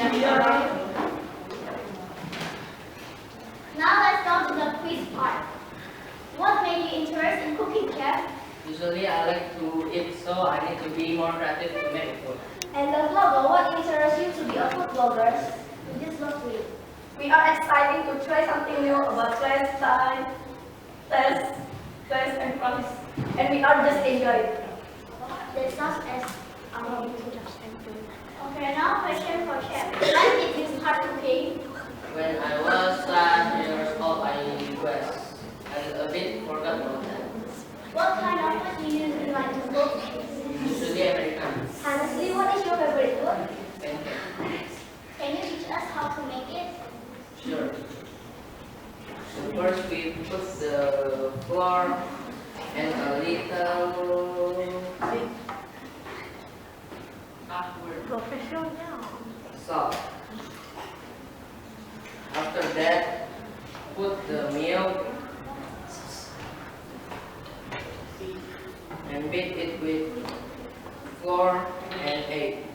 Now let's go to the quiz part. What made you interested in cooking, chef? Usually I like to eat, so I need to be more creative to make food. And the vlogger, what interests you to be a food vlogger? We just love you. We are excited to try something new about taste, time, taste and promise. And we are just enjoying it. That sounds as our introduction to. Okay, now question for chef. When did you start cooking? When I was 5 years old, I was a bit forgot about that. What kind of food do you usually like to cook? Usually American. Honestly, what is your favorite food? Pancake. Can you teach us how to make it? Sure. So first we put the flour and a little Professional. salt. After that, put the milk and beat it with flour and egg.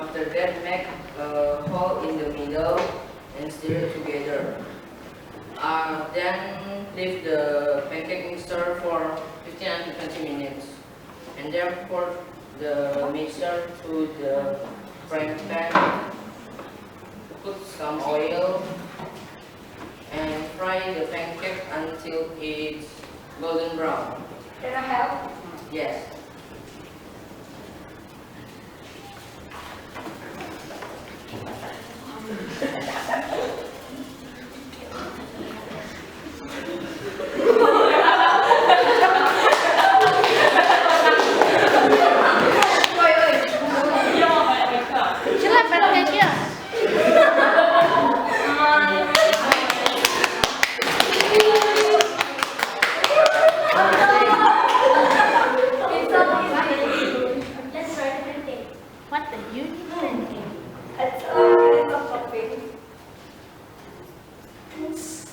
After that, make a hole in the middle and stir it together. Then leave the pancake mixture for 15 to 20 minutes. And then pour the mixture to the frying pan. Put some oil and fry the pancake until it's golden brown. Can I help? Yes. Let's try the pancake. What the unique pancake? It's a kind of topping. Nice.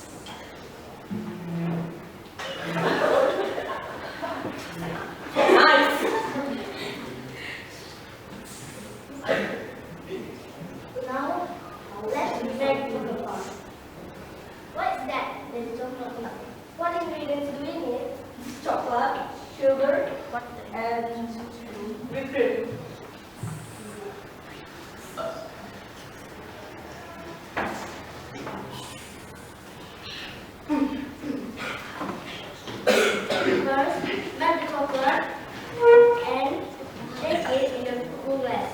Now, let's make the part. What is that? The chocolate. What ingredients do we need? Chocolate, sugar, and whipped cream. First, melt the chocolate and take it in a cool glass.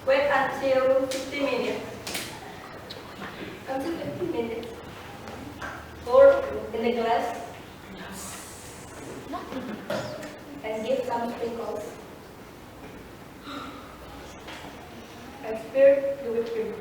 Wait until 50 minutes. Until 50 minutes. Pour in the glass and give some sprinkles. And stir the whipped cream.